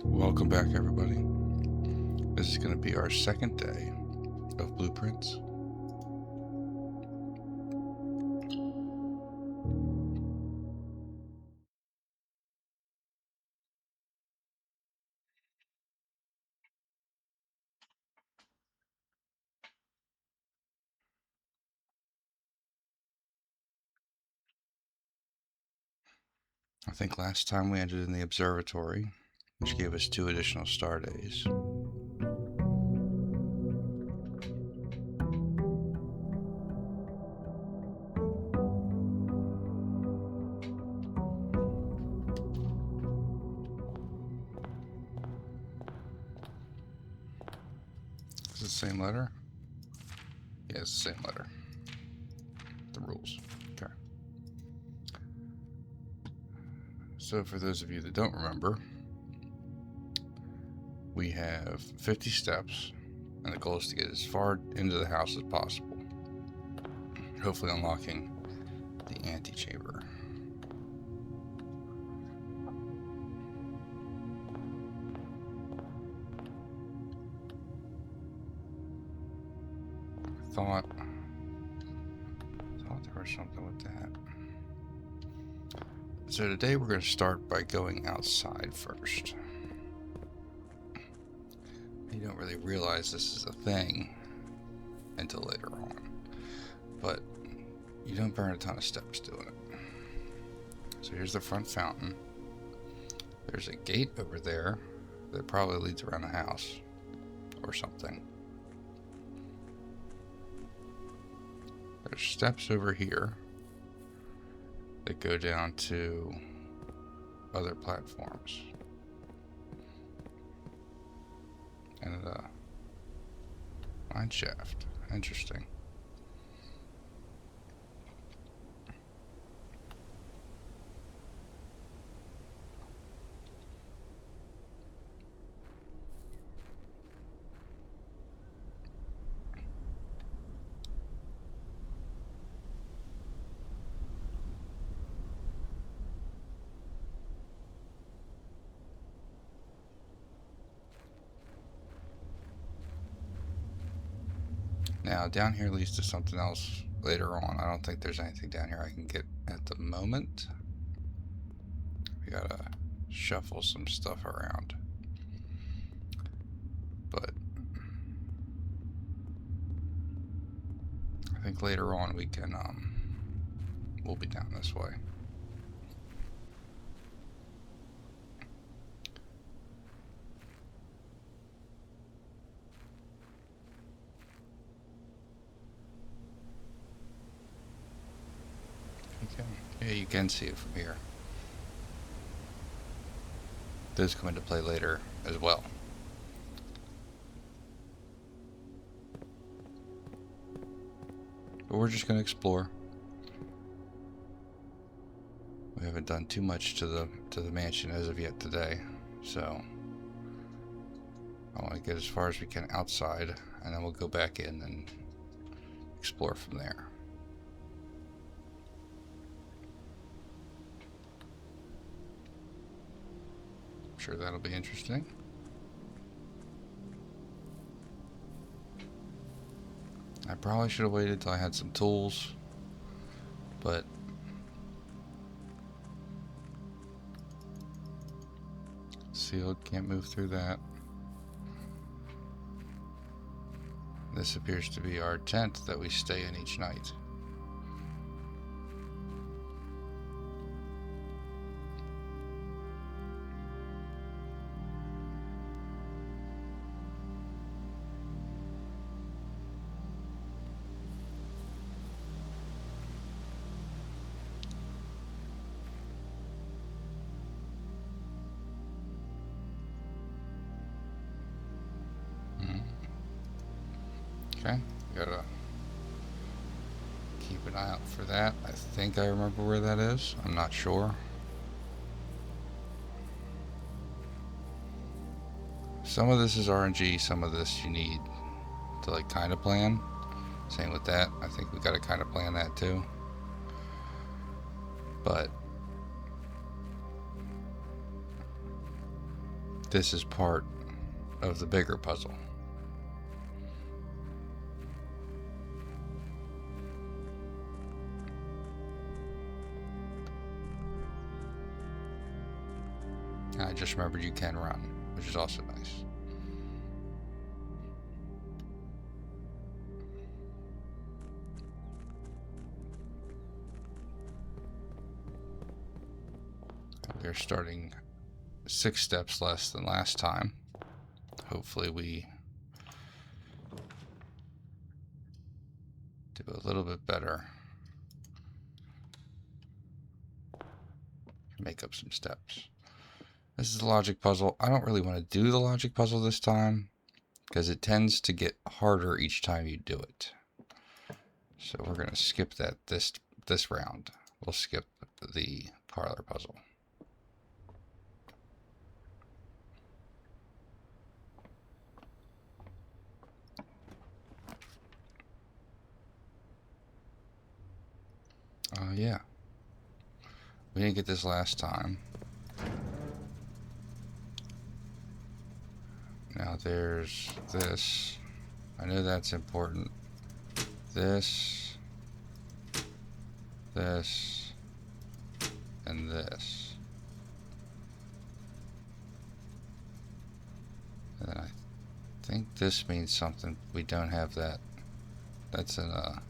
Welcome back, everybody. This is going to be our second day of blueprints. I think last time we ended in the observatory, which gave us 2 additional star days. Is it the same letter? Yeah, it's the same letter. The rules. Okay. So for those of you that don't remember, we have 50 steps, and the goal is to get as far into the house as possible, hopefully unlocking the antechamber. Thought there was something with that. So today we're going to start by going outside first. You don't really realize this is a thing until later on, but you don't burn a ton of steps doing it. So here's the front fountain. There's a gate over there that probably leads around the house or something. There's steps over here that go down to other platforms. And a mine shaft. Interesting. Now, down here leads to something else later on. I don't think there's anything down here I can get at the moment. We gotta shuffle some stuff around. But I think later on we can, we'll be down this way. Yeah, you can see it from here. Those come into play later as well. But we're just going to explore. We haven't done too much to the mansion as of yet today, so I want to get as far as we can outside, and then we'll go back in and explore from there. Sure, that'll be interesting. I probably should have waited till I had some tools, but sealed, can't move through that. This appears to be our tent that we stay in each night. Okay, gotta keep an eye out for that. I think I remember where that is. I'm not sure. Some of this is RNG, some of this you need to like kind of plan. Same with that. I think we gotta kind of plan that too. But this is part of the bigger puzzle. I just remembered you can run, which is also nice. We're starting 6 steps less than last time. Hopefully we do a little bit better. Make up some steps. This is a logic puzzle. I don't really want to do the logic puzzle this time because it tends to get harder each time you do it. So we're going to skip that this round. We'll skip the parlor puzzle. Yeah. We didn't get this last time. Now there's this. I know that's important. This, and this. And then I think this means something. We don't have that. That's in a...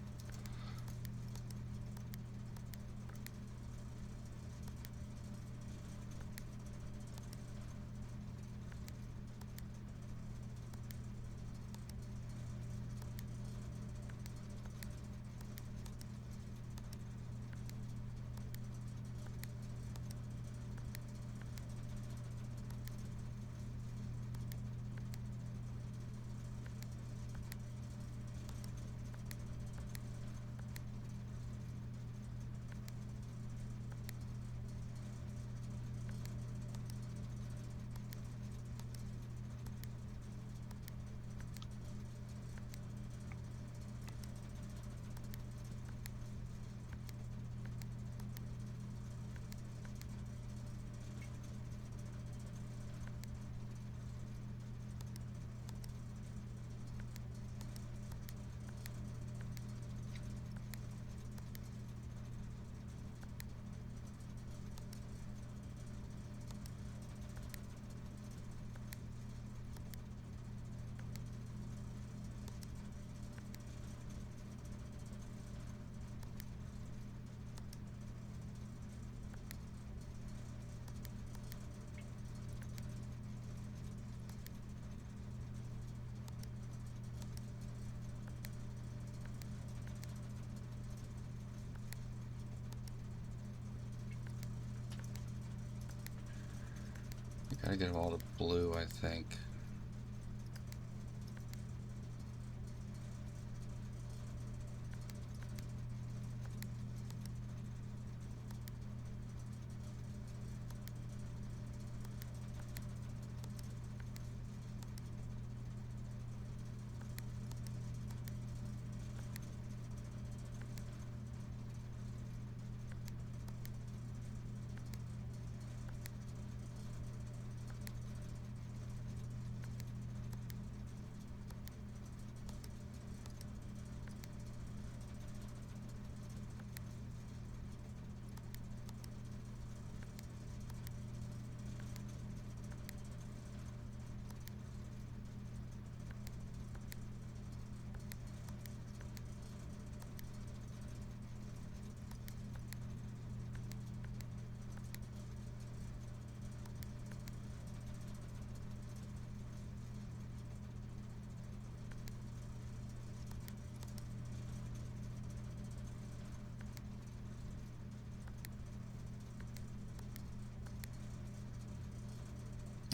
Gotta get them all to blue, I think.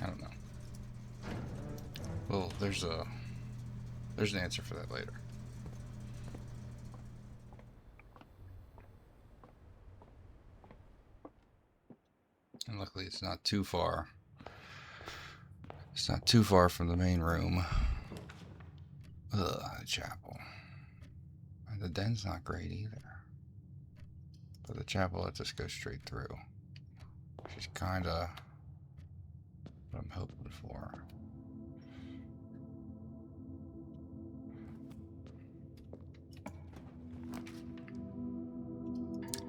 I don't know. Well, there's an answer for that later. And luckily it's not too far. It's not too far from the main room. Ugh, the chapel. And the den's not great either. But the chapel lets us go straight through. Which is kinda what I'm hoping for.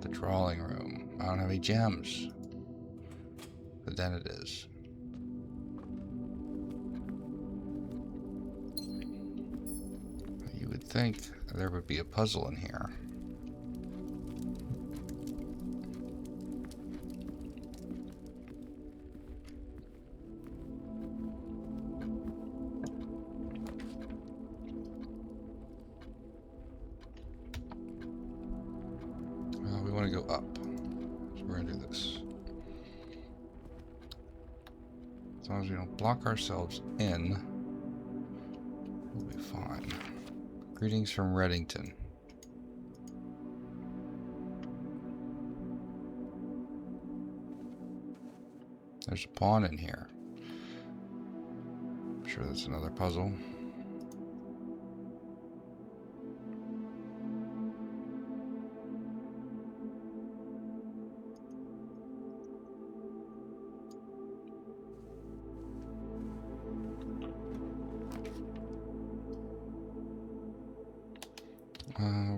The drawing room. I don't have any gems. But then it is. You would think there would be a puzzle in here. We want to go up. So we're going to do this. As long as we don't block ourselves in, we'll be fine. Greetings from Reddington. There's a pawn in here. I'm sure that's another puzzle.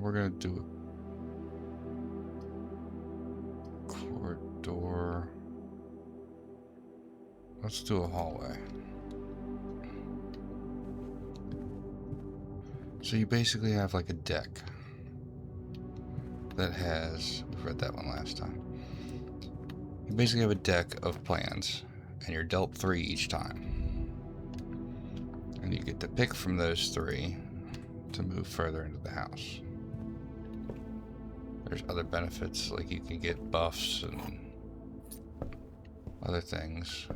We're gonna do a corridor. Let's do a hallway. So you basically have like a deck that has, we've read that one last time. You basically have a deck of plans and you're dealt 3 each time. And you get to pick from those 3 to move further into the house. There's other benefits, like you can get buffs and other things.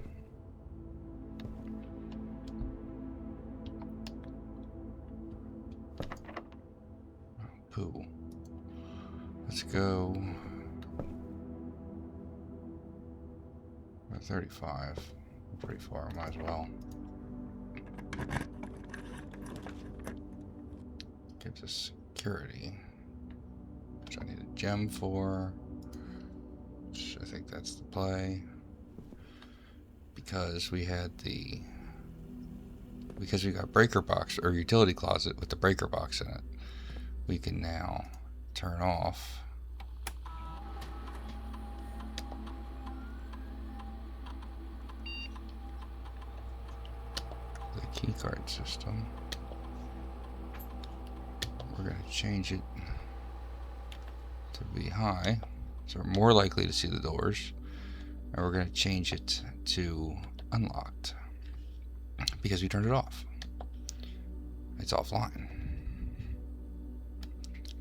Oh, poo. Let's go. We're 35. Pretty far, might as well. Gives us security, which I need a gem for, which I think that's the play, because we had the, because we got breaker box, or utility closet with the breaker box in it, we can now turn off the keycard system. We're going to change it to be high, so we're more likely to see the doors. And we're going to change it to unlocked, because we turned it off. It's offline.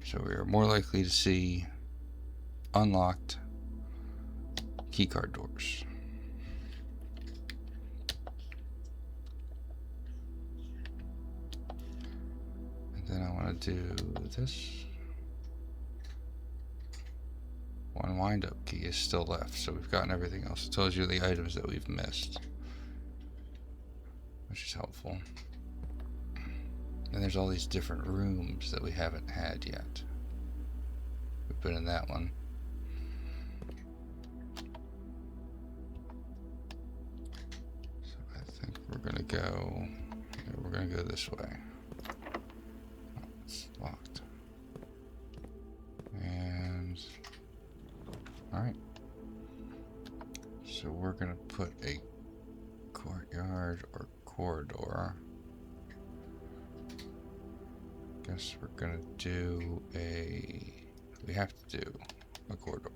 So we are more likely to see unlocked keycard doors. Then I want to do this. One wind-up key is still left, so we've gotten everything else. It tells you the items that we've missed, which is helpful. And there's all these different rooms that we haven't had yet. We've been in that one. So I think we're gonna go. We're gonna go this way. It's locked. And alright. So we're gonna put a courtyard or corridor. Guess we're gonna do a, we have to do a corridor.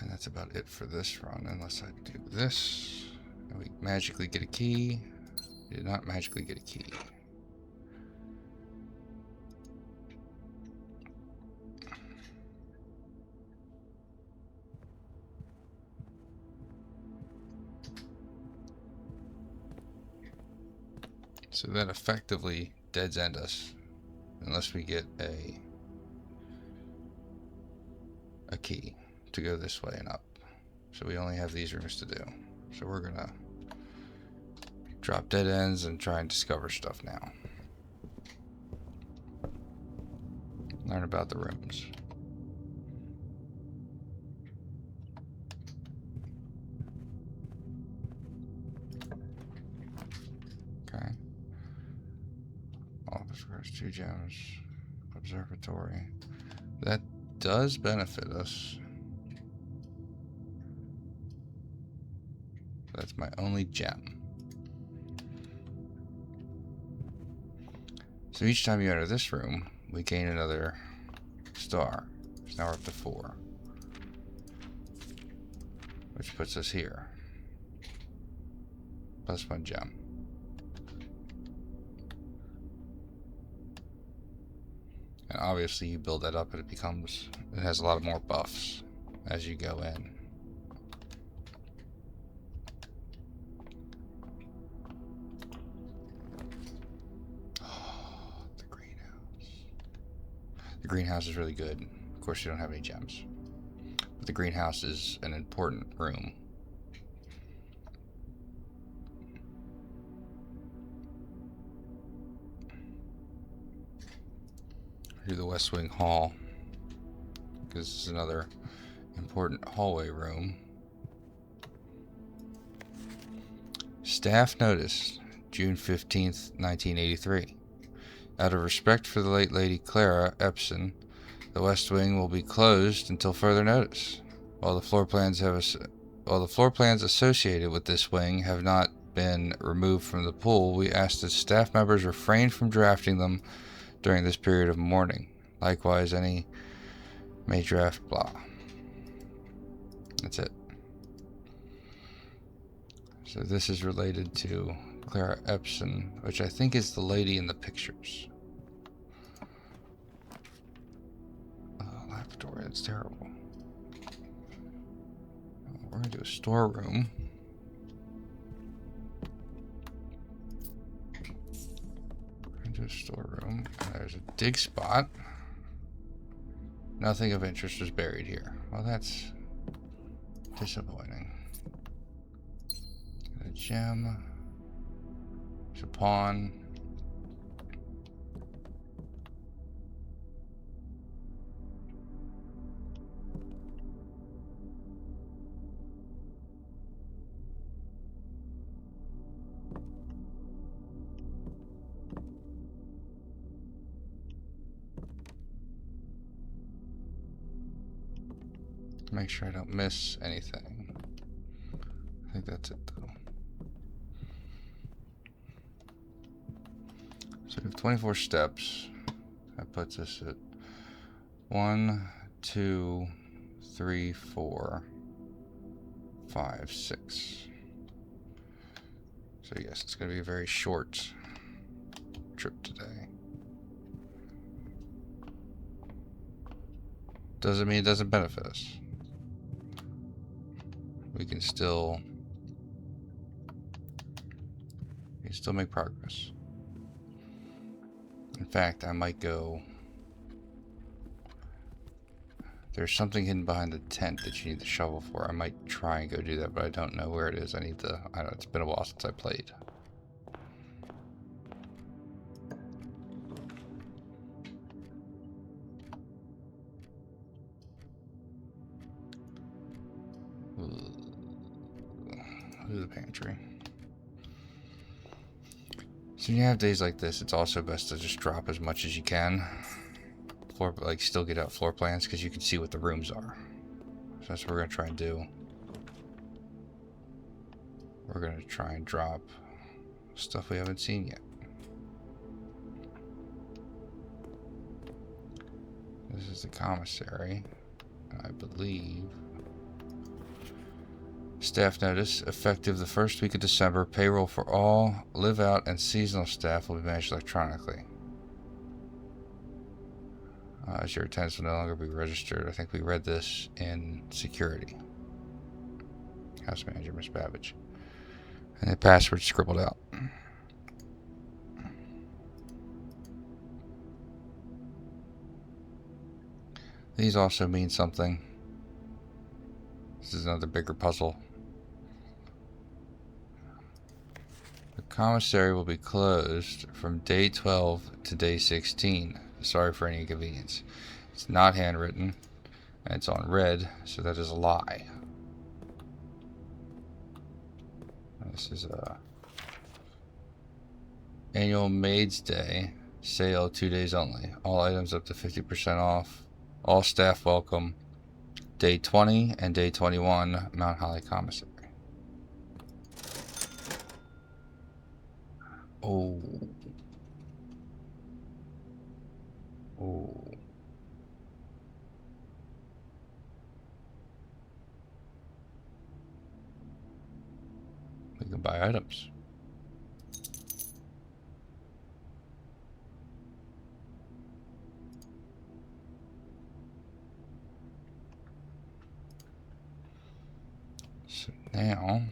And that's about it for this run, unless I do this and we magically get a key. We did not magically get a key. So that effectively dead ends us unless we get a key to go this way and up. So we only have these rooms to do. So we're gonna drop dead ends and try and discover stuff now. Learn about the rooms. Okay. Office requires 2 gems. Observatory. That does benefit us. That's my only gem. So each time you enter this room, we gain another star. So now we're up to 4. Which puts us here. Plus 1 gem. And obviously you build that up and it has a lot of more buffs as you go in. Oh, the greenhouse. The greenhouse is really good. Of course you don't have any gems. But the greenhouse is an important room. Do the West Wing Hall, because this is another important hallway room. Staff notice, June 15th, 1983. Out of respect for the late Lady Clara Epson, the West Wing will be closed until further notice. While the floor plans associated with this wing have not been removed from the pool, we ask that staff members refrain from drafting them during this period of mourning. Likewise, any may draft blah. That's it. So this is related to Clara Epson, which I think is the lady in the pictures. Laboratory, that's terrible. We're going to do a storeroom. Into a storeroom. There's a dig spot. Nothing of interest was buried here. Well, that's disappointing. A gem. There's a pawn. Make sure I don't miss anything. I think that's it though. So we have 24 steps. That puts us at 1, 2, 3, 4, 5, 6. So yes, it's going to be a very short trip today. Doesn't mean it doesn't benefit us. We can still make progress. In fact, I might go. There's something hidden behind the tent that you need the shovel for. I might try and go do that, but I don't know where it is. I know it's been a while since I played. The pantry. So when you have days like this, it's also best to just drop as much as you can. Still get out floor plans because you can see what the rooms are. So that's what we're gonna try and do. We're gonna try and drop stuff we haven't seen yet. This is the commissary, I believe. Staff notice, effective the first week of December, payroll for all live out and seasonal staff will be managed electronically. As your attendance will no longer be registered. I think we read this in security. House manager, Miss Babbage. And the password scribbled out. These also mean something. This is another bigger puzzle. Commissary will be closed from day 12 to day 16. Sorry for any inconvenience. It's not handwritten, and it's on red, so that is a lie. This is a annual Maids Day sale, 2 days only. All items up to 50% off. All staff welcome. Day 20 and day 21, Mount Holly Commissary. Oh. Oh. We can buy items. So now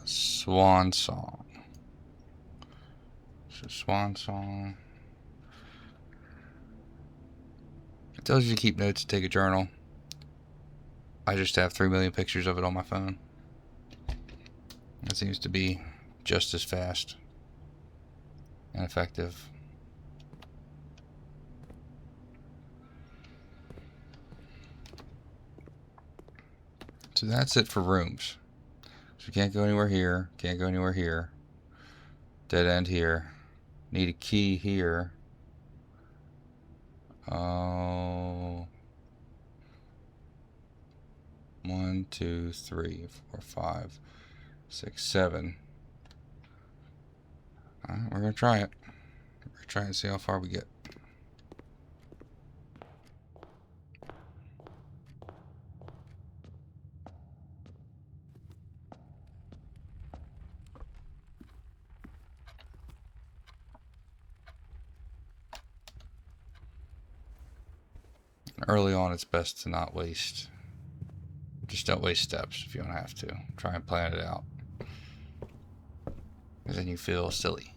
Swan Song. So Swan Song. It tells you to keep notes, take a journal. I just have 3 million pictures of it on my phone. That seems to be just as fast and effective. So that's it for rooms. So we can't go anywhere here. Can't go anywhere here. Dead end here. Need a key here. Oh. 1, 2, 3, 4, 5, 6, 7. Alright, we're gonna try it. We're gonna try and see how far we get. Early on, it's best to not waste. Just don't waste steps if you don't have to. Try and plan it out. Because then you feel silly.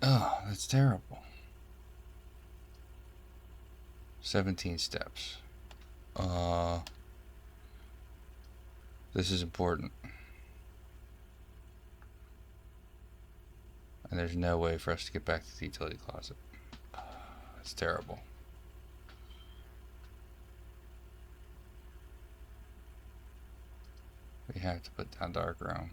Oh, that's terrible. 17 steps. This is important. And there's no way for us to get back to the utility closet. That's terrible. We have to put down dark room.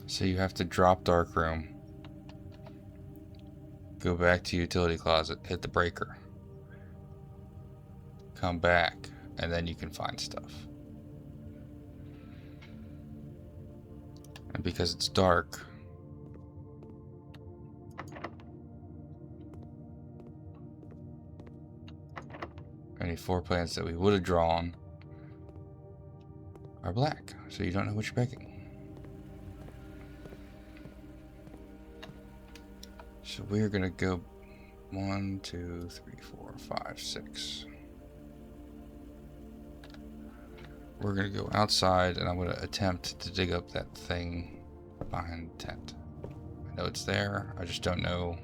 So you have to drop dark room. Go back to utility closet, hit the breaker. Come back, and then you can find stuff. And because it's dark, any floor plans that we would have drawn are black, so you don't know what you're picking. So we're gonna go 1, 2, 3, 4, 5, 6. We're gonna go outside, and I'm gonna attempt to dig up that thing behind the tent. I know it's there, I just don't know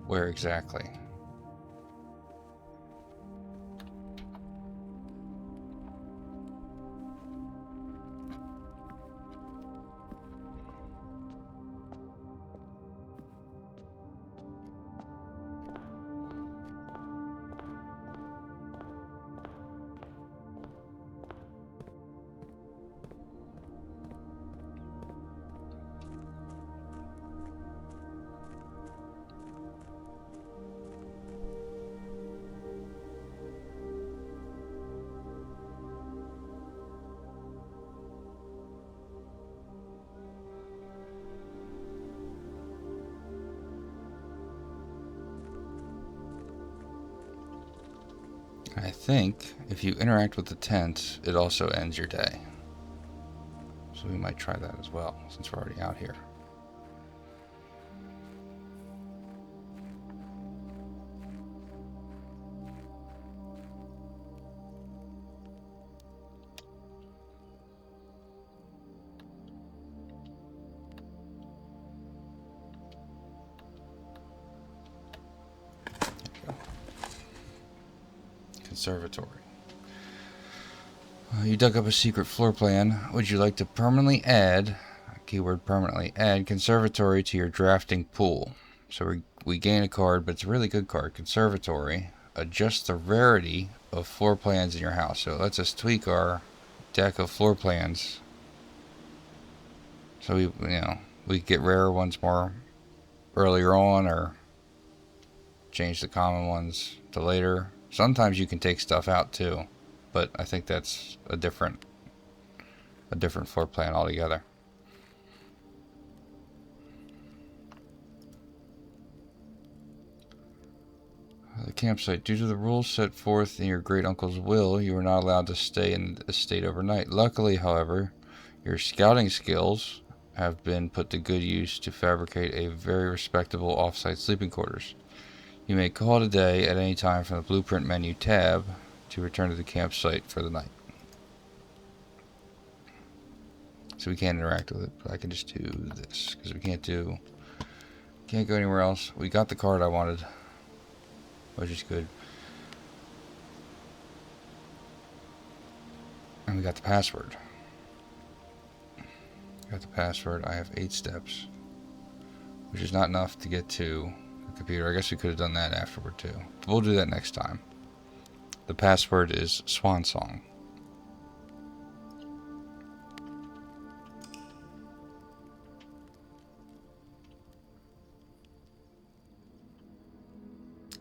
where exactly. I think if you interact with the tent, it also ends your day. So we might try that as well, since we're already out here. Conservatory. You dug up a secret floor plan. Would you like to permanently add, keyword permanently, add conservatory to your drafting pool? So we gain a card, but it's a really good card. Conservatory. Adjust the rarity of floor plans in your house. So it lets us tweak our deck of floor plans. So we get rarer ones more earlier on, or change the common ones to later. Sometimes you can take stuff out too, but I think that's a different floor plan altogether. The campsite. Due to the rules set forth in your great uncle's will, you are not allowed to stay in the estate overnight. Luckily, however, your scouting skills have been put to good use to fabricate a very respectable off-site sleeping quarters. You may call it a day at any time from the Blueprint menu tab to return to the campsite for the night. So we can't interact with it, but I can just do this, because we can't go anywhere else. We got the card I wanted, which is good. And we got the password. I have 8 steps, which is not enough to get to the computer. I guess we could have done that afterward too. But we'll do that next time. The password is Swan Song.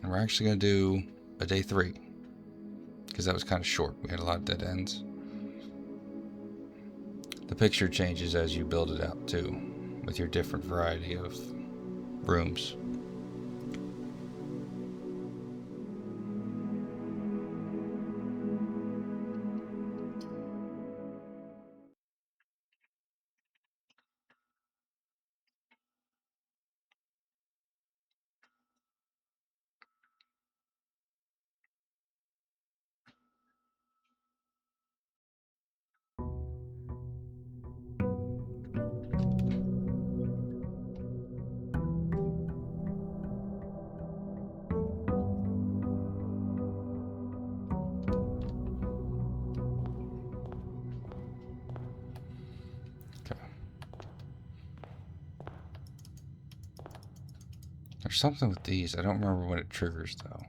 And we're actually going to do a day 3, because that was kind of short. We had a lot of dead ends. The picture changes as you build it out too, with your different variety of rooms. There's something with these. I don't remember when it triggers, though.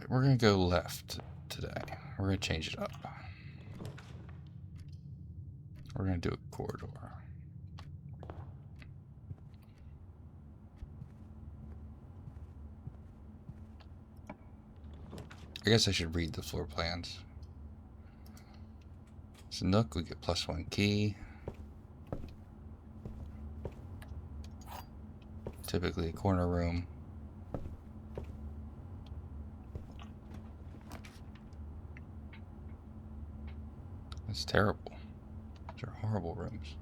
We're going to go left today. We're going to change it up. We're going to do a corridor. I guess I should read the floor plans. It's a nook. We get +1 key. Typically a corner room. That's terrible. These are horrible rooms.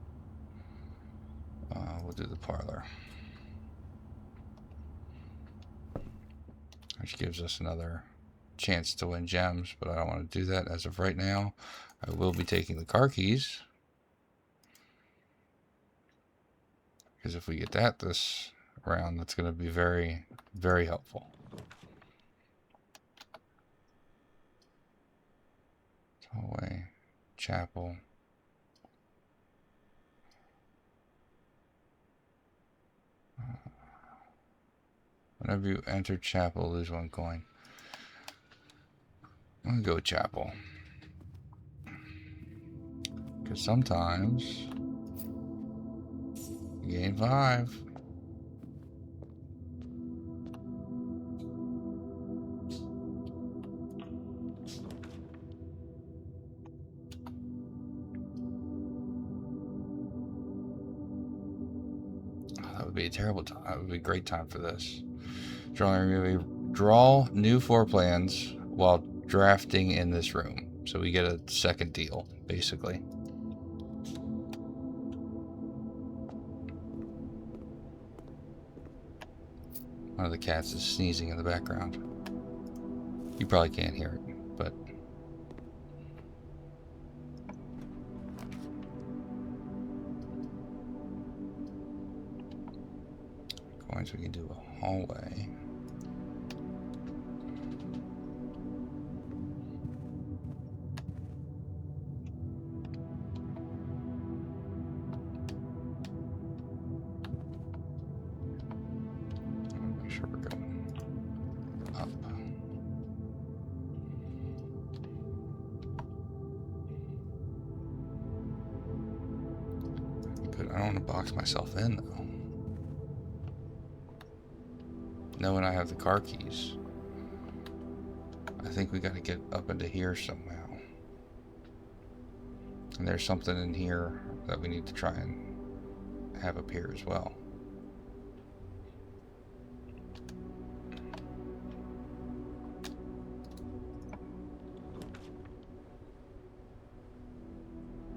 We'll do the parlor, which gives us another chance to win gems, but I don't want to do that as of right now. I will be taking the car keys, because if we get that this round, that's going to be very, very helpful. Hallway, chapel. Whenever you enter chapel, lose 1 coin. I'm going to go with chapel, because sometimes you gain 5. That would be a terrible time. That would be a great time for this. Draw new floor plans while drafting in this room. So we get a second deal, basically. One of the cats is sneezing in the background. You probably can't hear it, but... points, we can do a hallway. Make sure we're going up. Good. I don't want to box myself in though. Knowing I have the car keys, I think we got to get up into here somehow. And there's something in here that we need to try and have up here as well.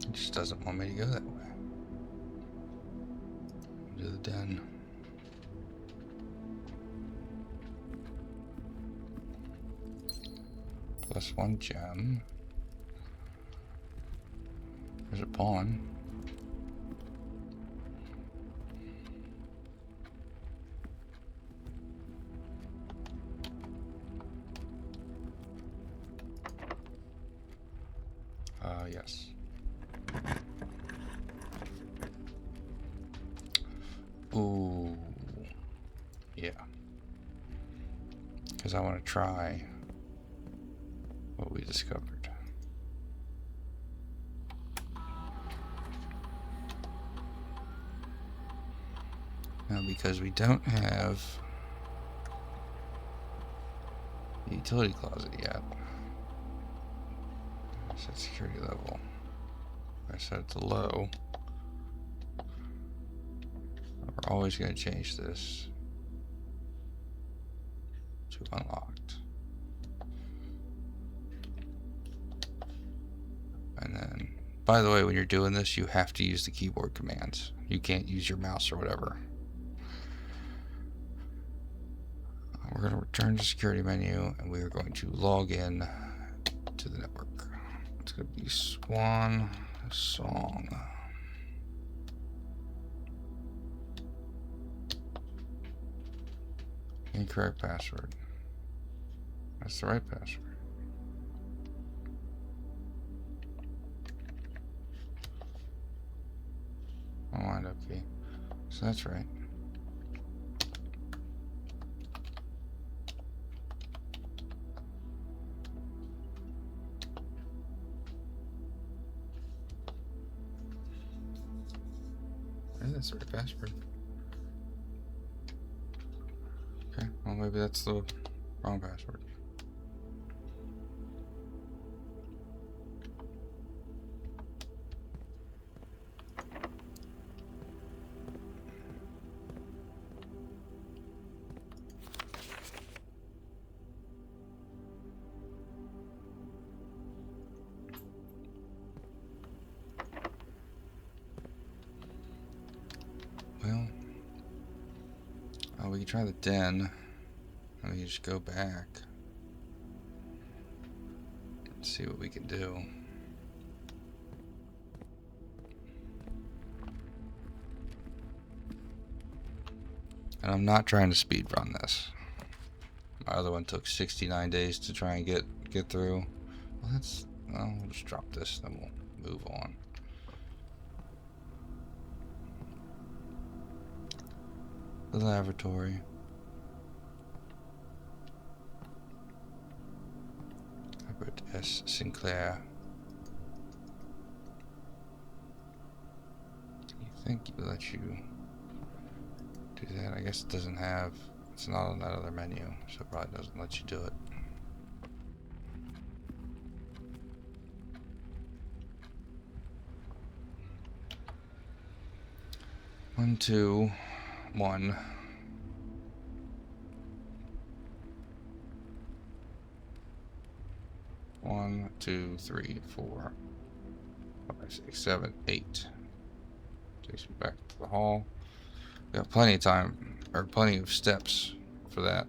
It just doesn't want me to go that way. Do the den. Plus 1 gem. There's a pawn. Yes. Ooh. Yeah. Because I want to try what we discovered. Now, because we don't have the utility closet yet, set security level. I set it to low. We're always going to change this to unlocked. And then, by the way, when you're doing this, you have to use the keyboard commands. You can't use your mouse or whatever. We're going to return to security menu, and we are going to log in to the network. It's going to be Swan Song. Incorrect password. That's the right password. Wind up key. So that's right. That's the right password. Okay, well maybe that's the wrong password. Well, we can try the den. Let me just go back and see what we can do. And I'm not trying to speed run this. My other one took 69 days to try and get through. Well, we'll just drop this, then we'll move on. The laboratory. Robert S. Sinclair. You think it let you do that? I guess it doesn't have. It's not on that other menu, so it probably doesn't let you do it. One, two, one. One, two, three, four, 5, 6, 7, 8. Takes me back to the hall. We got plenty of time, or plenty of steps for that.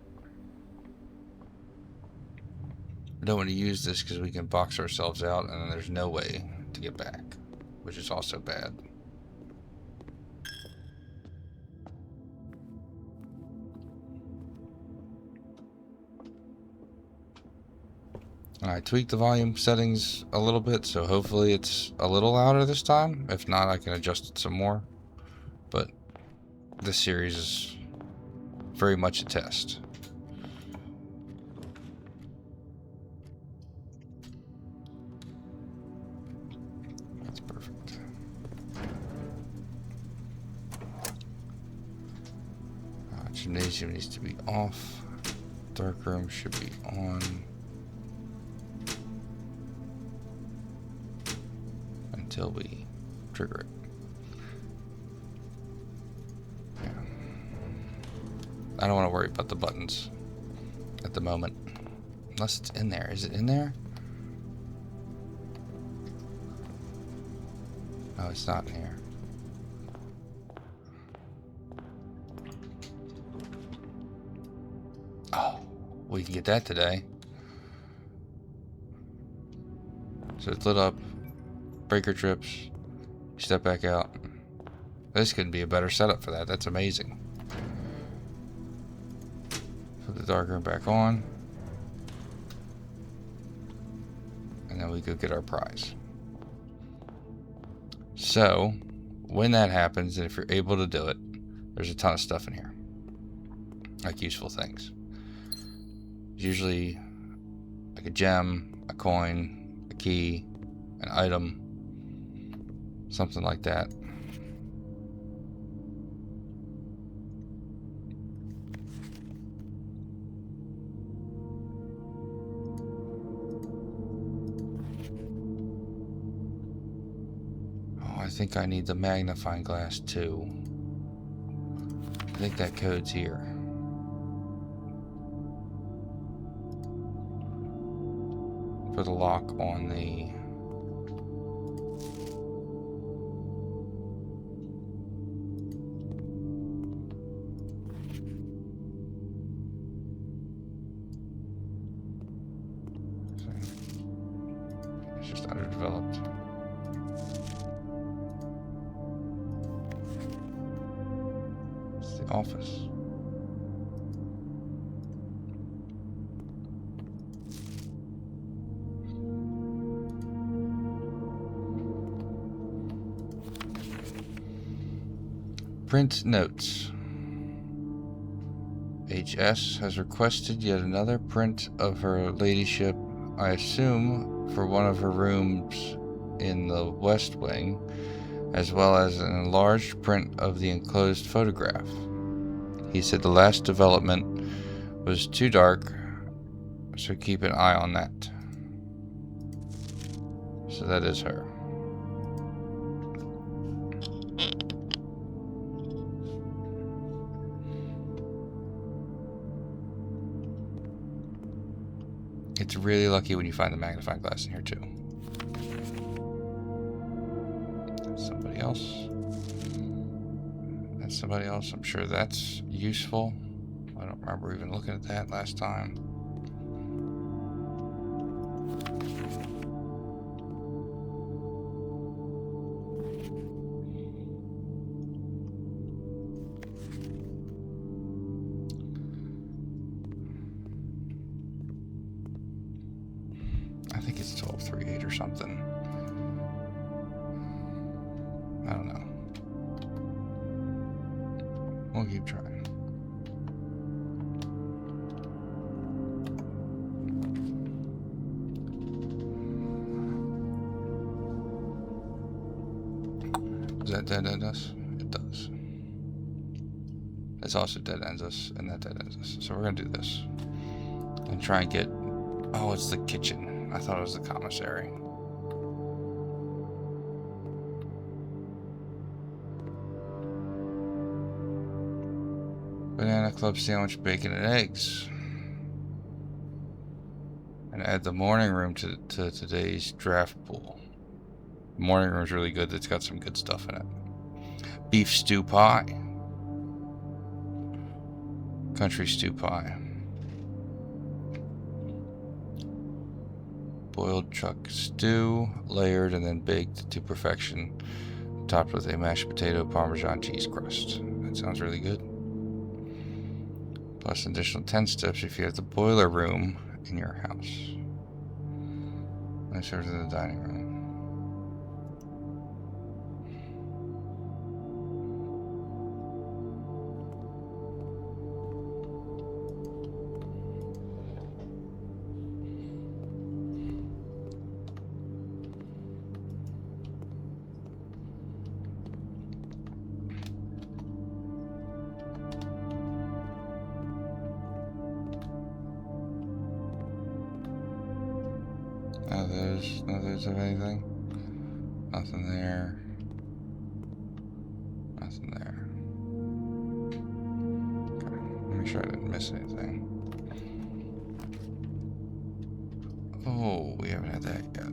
We don't want to use this because we can box ourselves out and then there's no way to get back, which is also bad. I tweaked the volume settings a little bit, so hopefully it's a little louder this time. If not, I can adjust it some more. But this series is very much a test. That's perfect. Gymnasium needs to be off. Darkroom should be on. Until we trigger it. Yeah. I don't want to worry about the buttons at the moment. Unless it's in there. Is it in there? No, it's not in here. Oh, we can get that today. So it's lit up. Breaker trips. Step back out. This couldn't be a better setup for that. That's amazing. Put the darkroom back on. And then we go get our prize. So, when that happens, and if you're able to do it, there's a ton of stuff in here. Like useful things. Usually like a gem, a coin, a key, an item, something like that. Oh, I think I need the magnifying glass too. I think that code's here. For the lock on the it's just underdeveloped. It's the office. Print notes. HS has requested yet another print of her ladyship, I assume for one of her rooms in the West Wing, as well as an enlarged print of the enclosed photograph. He said the last development was too dark, so keep an eye on that. So that is her. It's really lucky when you find the magnifying glass in here too. That's somebody else. That's somebody else. I'm sure that's useful. I don't remember even looking at that last time. I think it's 1238 or something. I don't know. We'll keep trying. Does that dead end us? It does. This also dead ends us, and that dead ends us. So we're gonna do this. And try and get... Oh, it's the kitchen. I thought it was the commissary. Banana club sandwich, bacon, and eggs. And add the morning room to today's draft pool. The morning room's really good. It's got some good stuff in it. Beef stew pie. Country stew pie. Boiled chuck stew, layered and then baked to perfection, topped with a mashed potato Parmesan cheese crust. That sounds really good. Plus an additional 10 steps if you have the boiler room in your house. Let's over to the dining room. No those of anything. Nothing there. Nothing there. Okay, make sure I didn't miss anything. Oh, we haven't had that yet.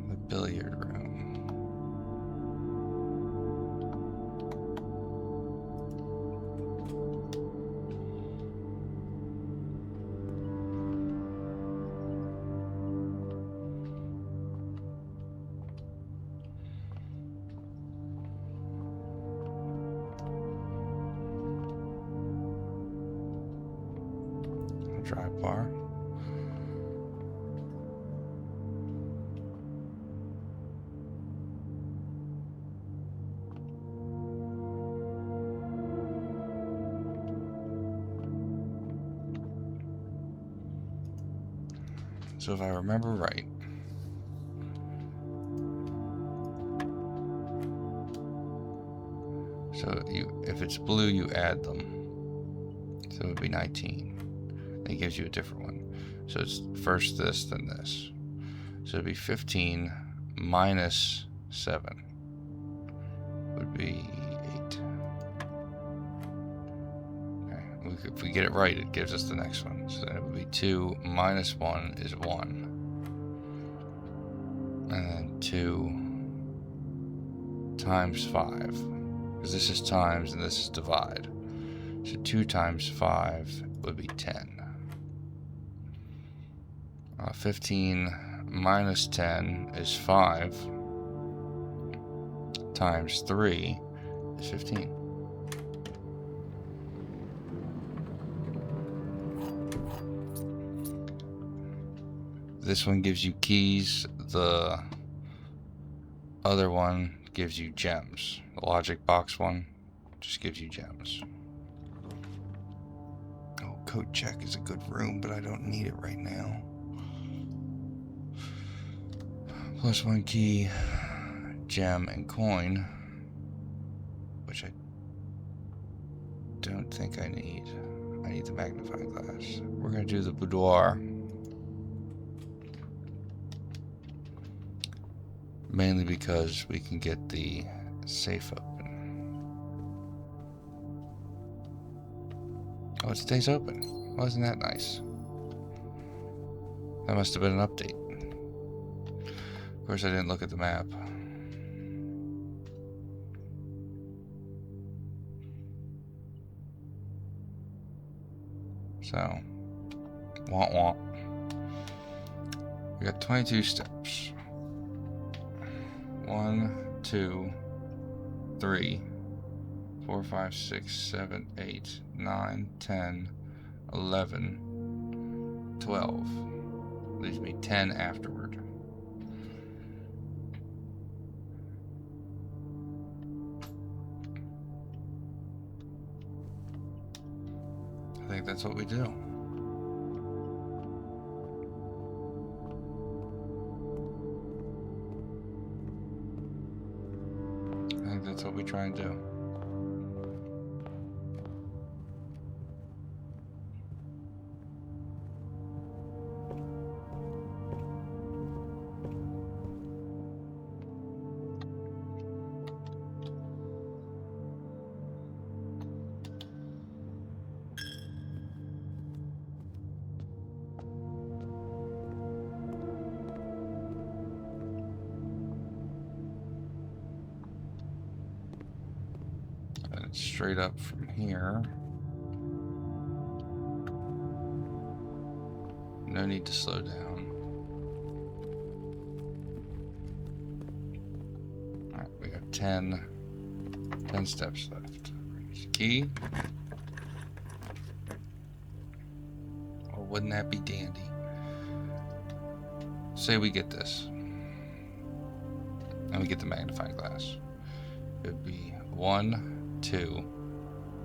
The billiard room. Dry bar. So if I remember right, so if it's blue, you add them. So it would be 19. It gives you a different one. So it's first this, then this. So it'd be 15 minus 7 would be 8. Okay. If we get it right, it gives us the next one. So then it would be 2 minus 1 is 1. And then 2 times 5. Because this is times and this is divide. So 2 times 5 would be 10. 15 minus 10 is 5 times 3 is 15. This one gives you keys, the other one gives you gems. The logic box one just gives you gems. Oh, code check is a good room, but I don't need it right now. Plus 1 key, gem, and coin, which I don't think I need. I need the magnifying glass. We're going to do the boudoir. Mainly because we can get the safe open. Oh, it stays open. Wasn't that nice? That must have been an update. Of course, I didn't look at the map. So, wah. We got 22 steps. 1, 2, 3, 4, 5, 6, 7, 8, 9, 10, 11, 12. Leaves me 10 afterward. I think that's what we do. I think that's what we try and do. Straight up from here. No need to slow down. Alright, we have 10 steps left. Here's the key. Oh, wouldn't that be dandy? say we get this, and we get the magnifying glass. It would be 1, 2,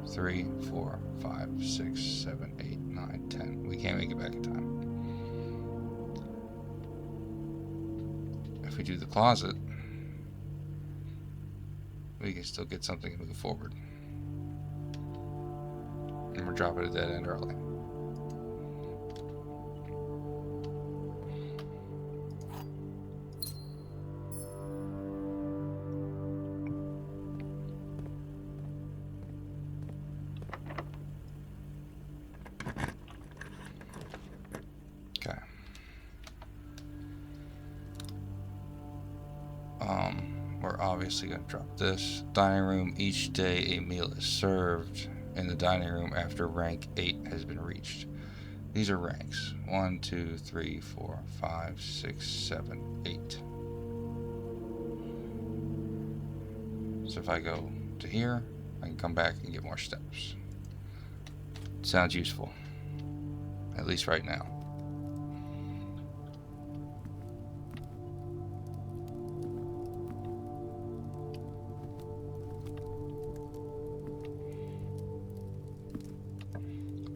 3, 4, 5, 6, 7, 8, 9, 10. We can't make it back in time. If we do the closet, we can still get something and move forward. And we're dropping a dead end early. Okay. We're obviously going to drop this. Dining room, each day a meal is served in the dining room after rank 8 has been reached. These are ranks. 1, 2, 3, 4, 5, 6, 7, 8. So if I go to here, I can come back and get more steps. Sounds useful. At least right now.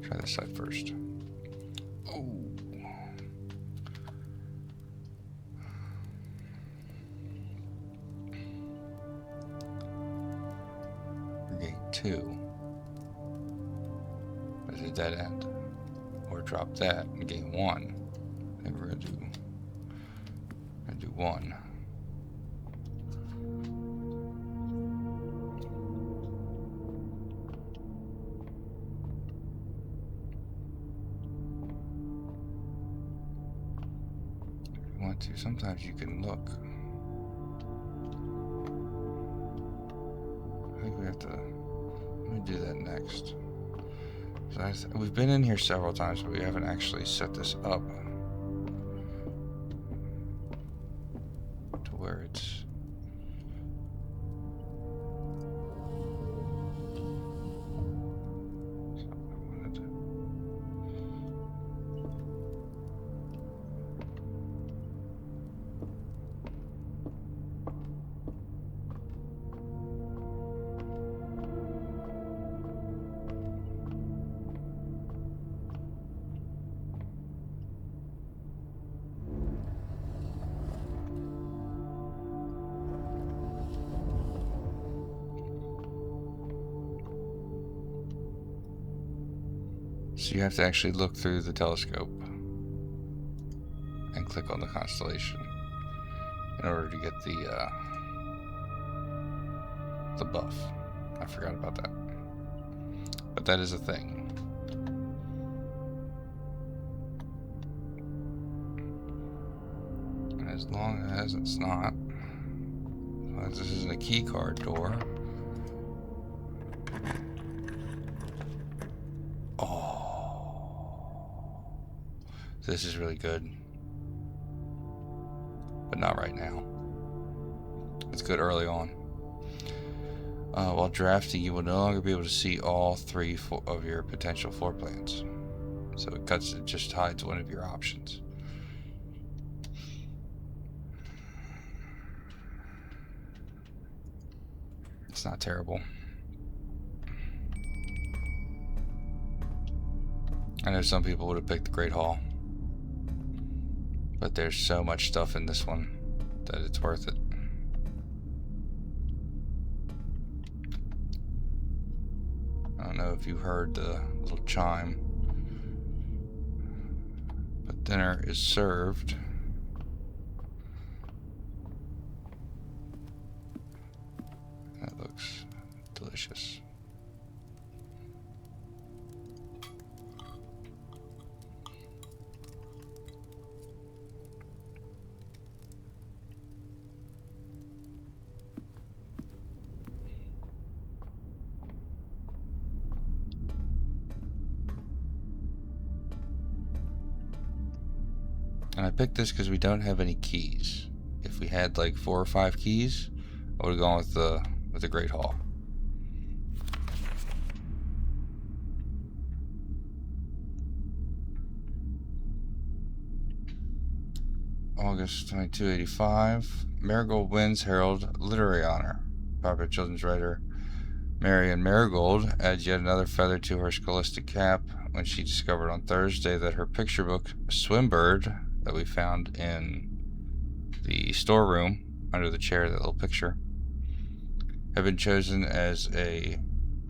Try this side first. Oh. Gate 2. That's a dead end. Or drop that and gain 1. I think we're gonna do 1. Sometimes you can look. I think we have to. Let me do that next. So we've been in here several times, but we haven't actually set this up to where it's. So you have to actually look through the telescope and click on the constellation in order to get the buff. I forgot about that. But that is a thing. And as long as it's not, as long as this isn't a key card door. This is really good, but not right now. It's good early on. While drafting, you will no longer be able to see all 3 of your potential floor plans. So it just hides one of your options. It's not terrible. I know some people would have picked the Great Hall. But there's so much stuff in this one that it's worth it. I don't know if you heard the little chime, but dinner is served. That looks delicious. And I picked this because we don't have any keys. If we had like 4 or 5 keys, I would have gone with the Great Hall. August 2285. Marigold wins Herald Literary Honor. Popular children's writer Marian Marigold adds yet another feather to her scholastic cap when she discovered on Thursday that her picture book, Swimbird, that we found in the storeroom under the chair, that little picture, had been chosen as a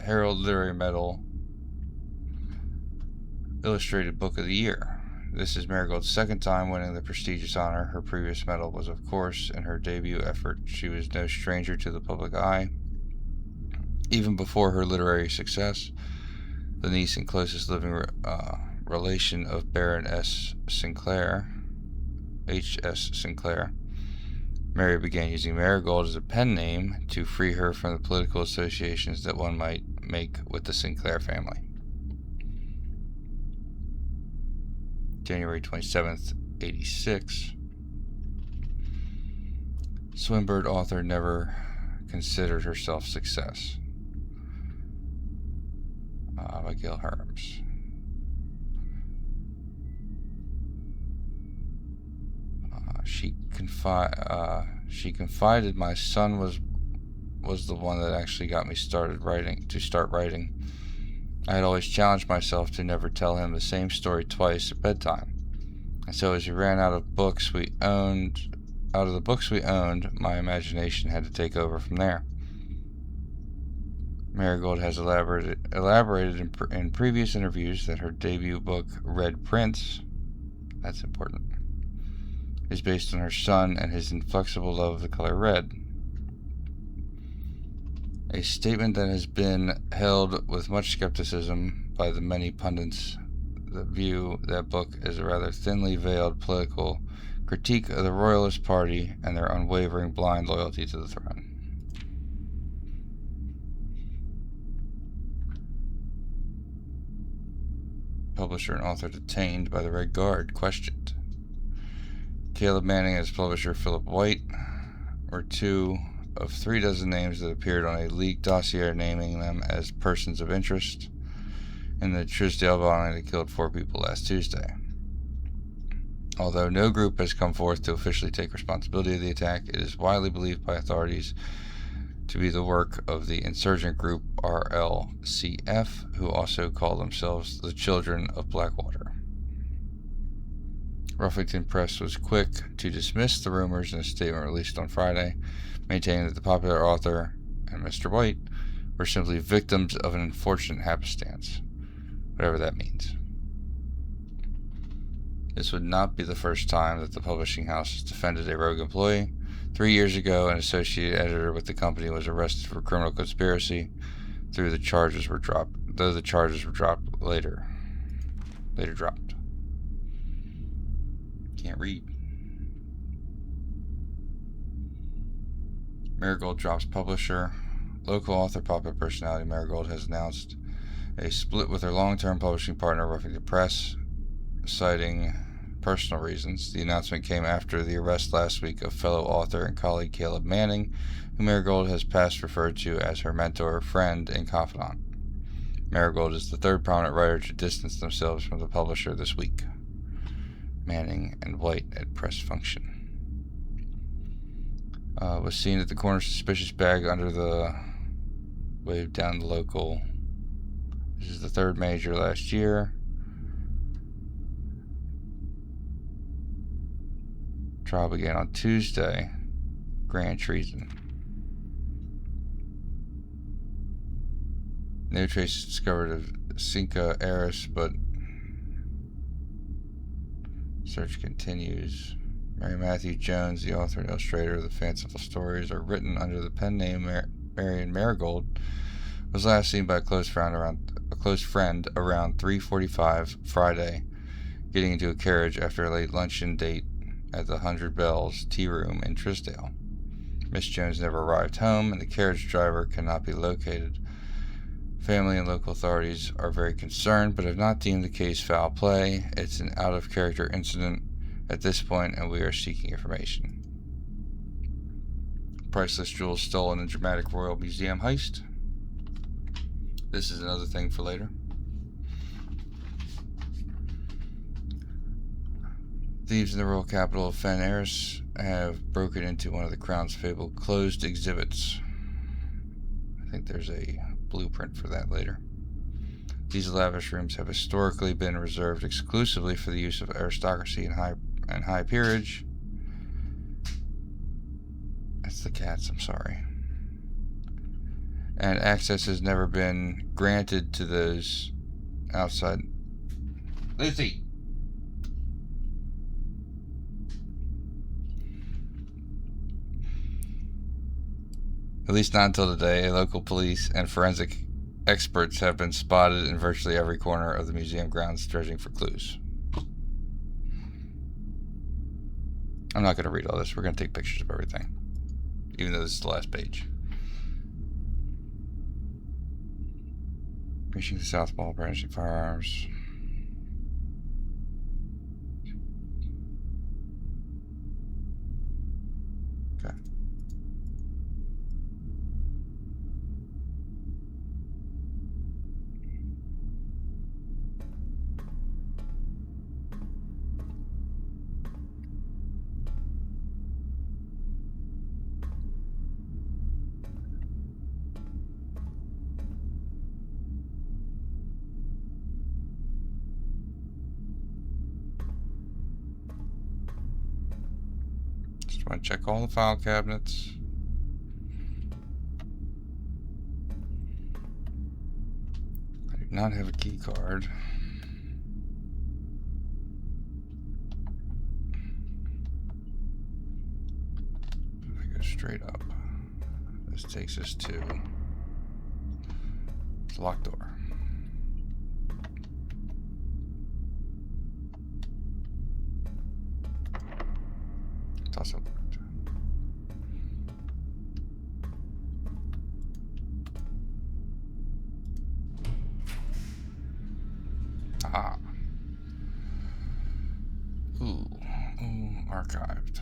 Herald Literary Medal Illustrated Book of the Year. This is Marigold's second time winning the prestigious honor. Her previous medal was, of course, in her debut effort. She was no stranger to the public eye. Even before her literary success, the niece and closest living relation of Baron S. Sinclair, H.S. Sinclair, Mary began using Marigold as a pen name to free her from the political associations that one might make with the Sinclair family. January 27th, 86. Swimbird author never considered herself success. By Gail Herms. She confided my son was the one that actually got me started writing. I had always challenged myself to never tell him the same story twice at bedtime, and so as we ran out of the books we owned, my imagination had to take over from there. Marigold has elaborated in previous interviews that her debut book, Red Prince, that's important, is based on her son and his inflexible love of the color red. A statement that has been held with much skepticism by the many pundits that view that book as a rather thinly veiled political critique of the Royalist Party and their unwavering blind loyalty to the throne. Publisher and author detained by the Red Guard, questioned. Caleb Manning and his publisher Philip White were two of 36 names that appeared on a leaked dossier naming them as persons of interest in the Trisdale bombing that killed 4 people last Tuesday. Although no group has come forth to officially take responsibility of the attack, it is widely believed by authorities to be the work of the insurgent group RLCF, who also call themselves the Children of Blackwater. Ruffington Press was quick to dismiss the rumors in a statement released on Friday, maintaining that the popular author and Mr. White were simply victims of an unfortunate happenstance, whatever that means. This would not be the first time that the publishing house has defended a rogue employee. 3 years ago, an associate editor with the company was arrested for criminal conspiracy, though the charges were dropped later dropped. Can't read. Marigold drops publisher. Local author, popular personality Marigold has announced a split with her long-term publishing partner, Ruffington Press, citing personal reasons. The announcement came after the arrest last week of fellow author and colleague Caleb Manning, who Marigold has past referred to as her mentor, friend, and confidant. Marigold is the third prominent writer to distance themselves from the publisher this week. Manning and White at press function. Was seen at the corner, suspicious bag under the wave down the local. This is the third major last year. Trial began on Tuesday. Grand treason. No traces discovered of Cinca heiress, but search continues. Mary Matthew Jones, the author and illustrator of the fanciful stories, are written under the pen name Marian Marigold, was last seen by a close friend around 3:45 Friday, getting into a carriage after a late luncheon date at the 100 Bells Tea Room in Trisdale. Miss Jones never arrived home, and the carriage driver cannot be located. Family and local authorities are very concerned, but have not deemed the case foul play. It's an out-of-character incident at this point, and we are seeking information. Priceless jewels stolen in dramatic Royal Museum heist. This is another thing for later. Thieves in the royal capital of Fanaris have broken into one of the Crown's fabled closed exhibits. I think there's a blueprint for that later. These lavish rooms have historically been reserved exclusively for the use of aristocracy and high peerage. That's the cats, I'm sorry. And access has never been granted to those outside. Lucy! At least not until today. Local police and forensic experts have been spotted in virtually every corner of the museum grounds dredging for clues. I'm not going to read all this. We're going to take pictures of everything, even though this is the last page. Reaching the South Mall, brandishing firearms. Okay. Just want to check all the file cabinets. I do not have a key card. If I go straight up, this takes us to the locked door. It's also locked. Ah. Ooh, archived.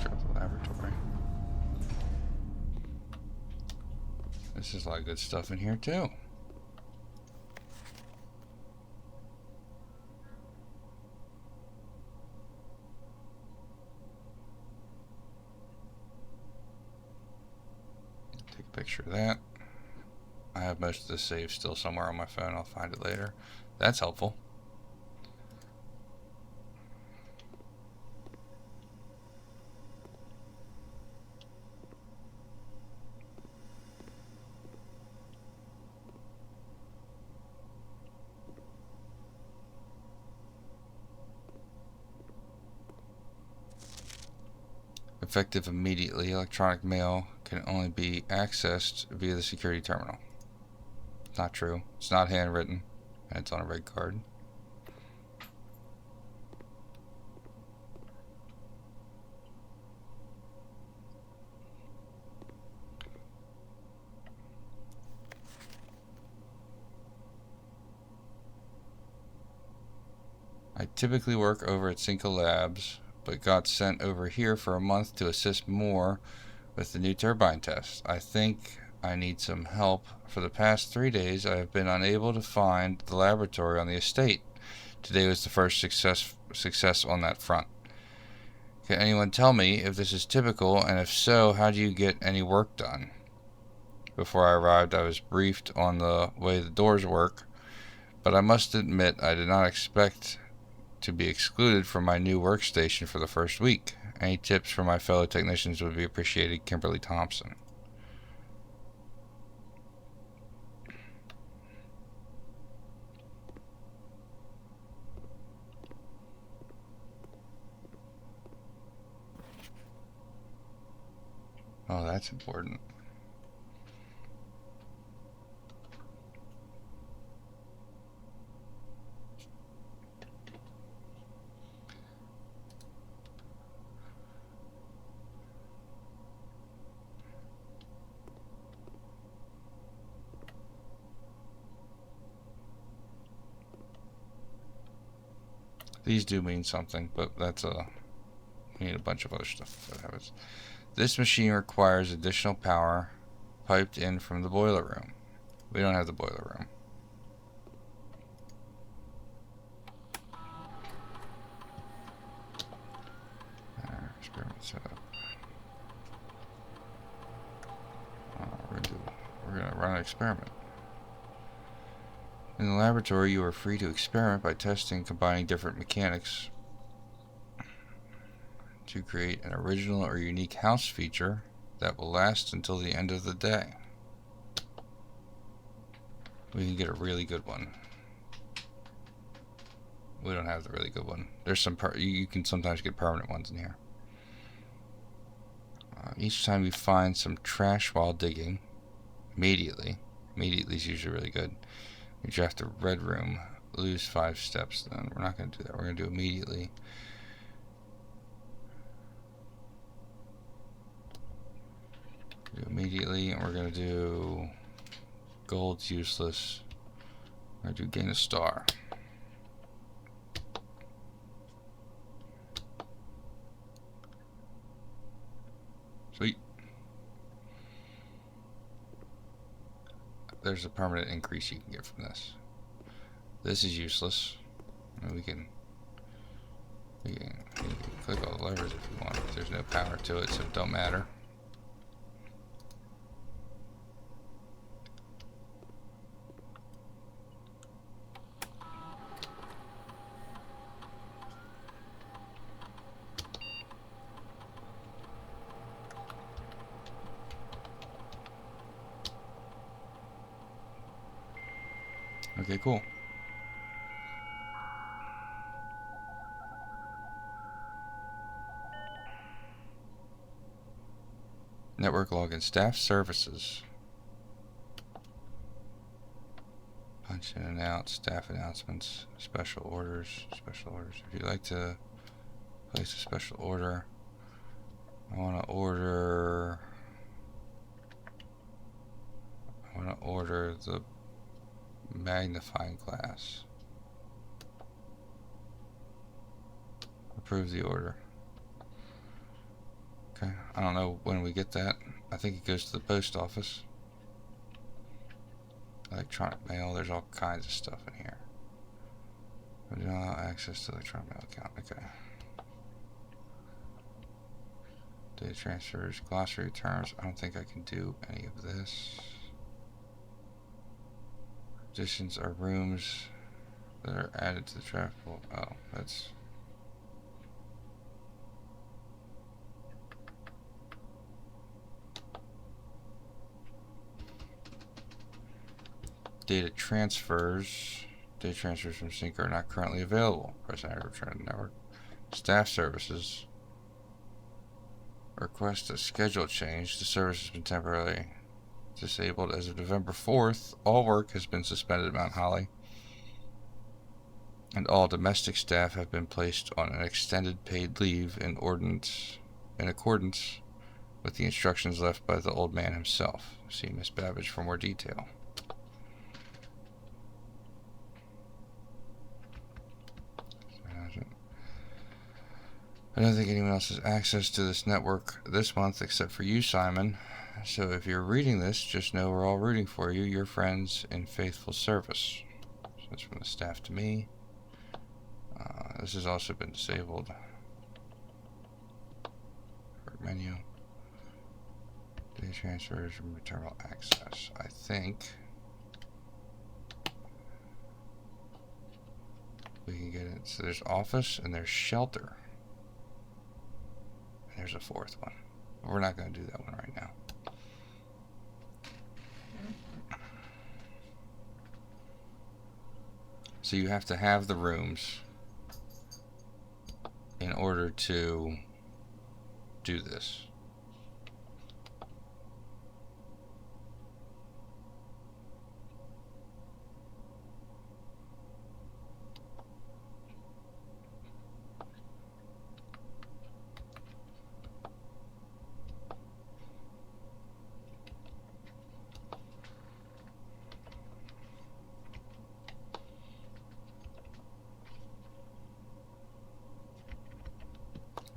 Check the laboratory. This is a lot of good stuff in here too. Take a picture of that. I have most of the save still somewhere on my phone. I'll find it later. That's helpful. Effective immediately. Electronic mail can only be accessed via the security terminal. Not true. It's not handwritten, and it's on a red card. I typically work over at Cinco Labs, but got sent over here for a month to assist more with the new turbine test. I think I need some help. For the past 3 days, I have been unable to find the laboratory on the estate. Today was the first success on that front. Can anyone tell me if this is typical, and if so, how do you get any work done? Before I arrived, I was briefed on the way the doors work, but I must admit I did not expect to be excluded from my new workstation for the first week. Any tips for my fellow technicians would be appreciated. Kimberly Thompson. Oh, that's important. These do mean something, but we need a bunch of other stuff that happens. This machine requires additional power piped in from the boiler room. We don't have the boiler room. Experiment setup. We're gonna run an experiment. In the laboratory, you are free to experiment by testing, combining different mechanics to create an original or unique house feature that will last until the end of the day. We can get a really good one. We don't have the really good one. There's some you can sometimes get permanent ones in here. Each time you find some trash while digging, immediately is usually really good. You draft a red room, lose 5 steps. Then we're not going to do that. We're going to do immediately. And we're going to do gold's useless. We're going to do gain a star. Sweet. There's a permanent increase you can get from this. This is useless. We can click all the levers if you want. There's no power to it, so it don't matter. Okay, cool. Network login, staff services. Punch in and out, staff announcements, special orders. If you'd like to place a special order, I want to order the magnifying glass. Approve the order. Okay, I don't know when we get that. I think it goes to the post office. Electronic mail, there's all kinds of stuff in here. We don't allow access to electronic mail account. Okay. Data transfers, glossary terms. I don't think I can do any of this. Additions are rooms that are added to the traffic pool. Oh, that's... Data transfers from sync are not currently available. Press enter to return to the network. Staff services. Request a schedule change. The service has been temporarily disabled as of November 4th. All work has been suspended at Mount Holly, and all domestic staff have been placed on an extended paid leave in accordance with the instructions left by the old man himself. See Miss Babbage for more detail. I don't think anyone else has access to this network this month except for you, Simon. So if you're reading this, just know we're all rooting for you, your friends in faithful service. So that's from the staff to me. This has also been disabled. Menu. Data transfers from terminal access. I think we can get it. So there's office and there's shelter. And there's a 4th one. We're not going to do that one right now. So you have to have the rooms in order to do this.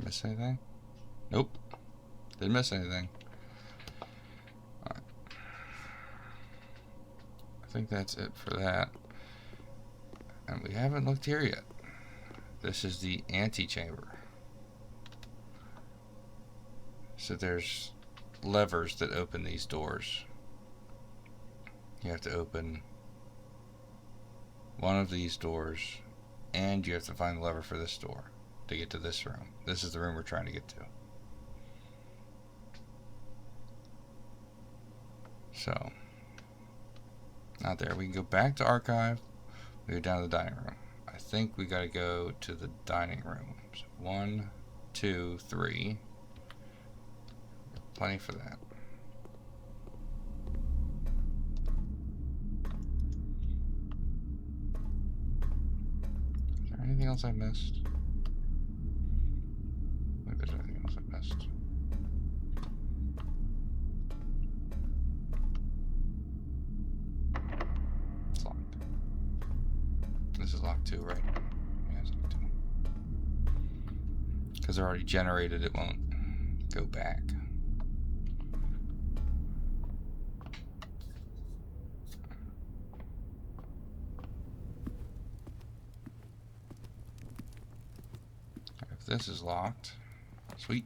Miss anything? Nope. Didn't miss anything. Alright. think that's it for that. And we haven't looked here yet. This is the antechamber. So there's levers that open these doors. You have to open one of these doors, and you have to find the lever for this door to get to this room. This is the room we're trying to get to. So, not there. We can go back to archive. We go down to the dining room. I think we got to go to the dining room. So 1, 2, 3. Plenty for that. Is there anything else I missed? Maybe there's anything else I missed. It's locked. This is locked too, right? Yeah, it's locked too. Because they're already generated, it won't go back. If this is locked, sweet.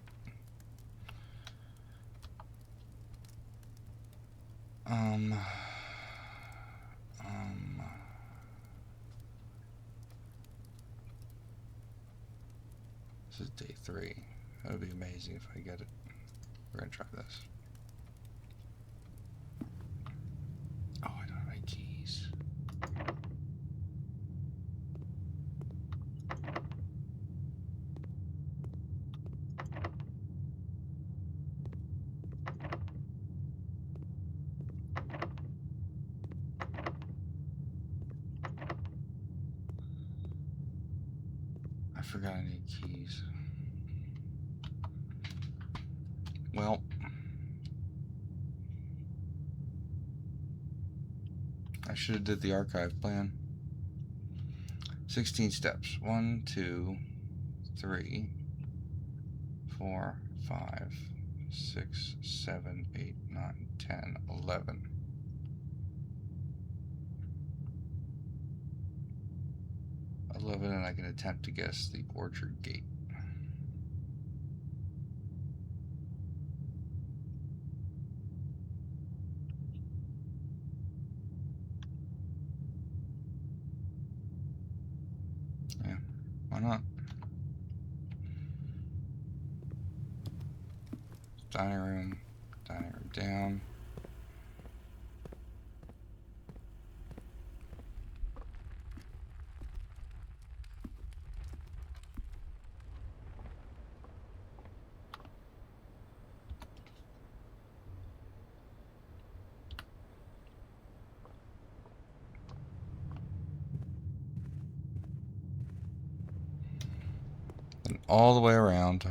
This is day 3. That would be amazing if I get it. We're gonna try this. Oh, I don't have my keys. I forgot I need keys. Well, I should have did the archive plan. 16 steps. 1, 2, 3, 4, 5, 6, 7, 8, 9, 10, 11. 11, and I can attempt to guess the orchard gate. Yeah, why not? Dining room down. And all the way around.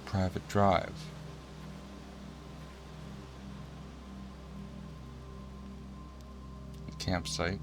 Private drive. Campsite.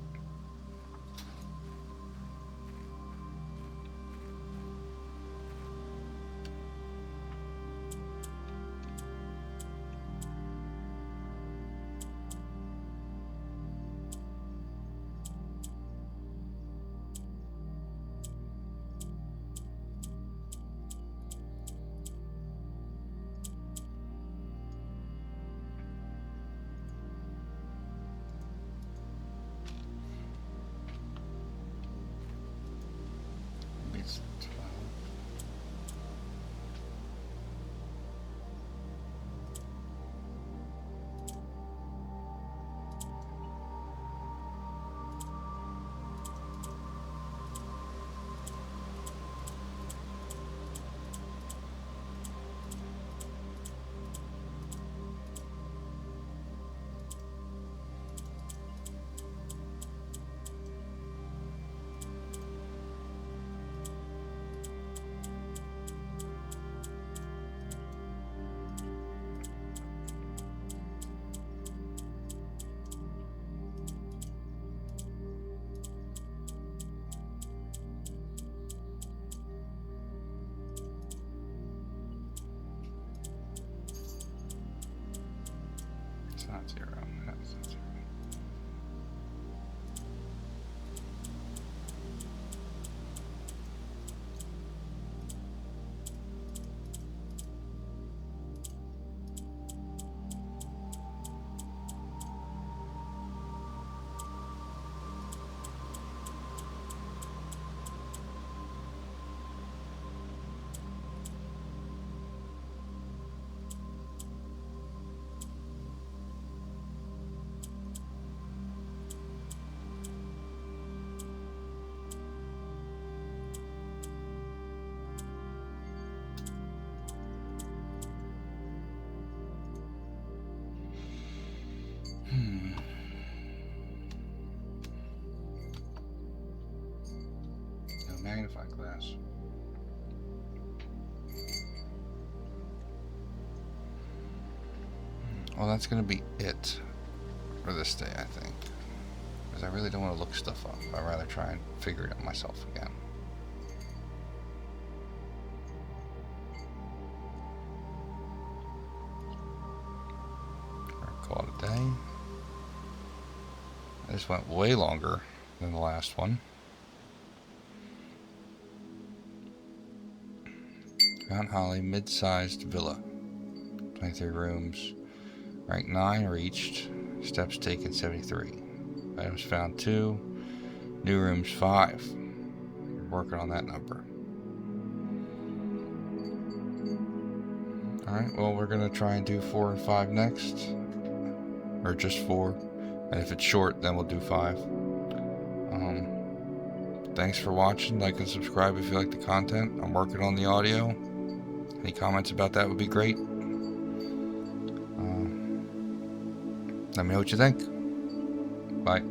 this. Well, that's going to be it for this day, I think. Because I really don't want to look stuff up. I'd rather try and figure it out myself again. Call it a day. This went way longer than the last one. Mount Holly, mid-sized villa. 23 rooms. Rank 9 reached. Steps taken 73. Items found 2. New rooms 5. We're working on that number. Alright, well, we're going to try and do 4 and 5 next. Or just 4. And if it's short, then we'll do 5. Thanks for watching. Like and subscribe if you like the content. I'm working on the audio. Any comments about that would be great. Let me know what you think. Bye.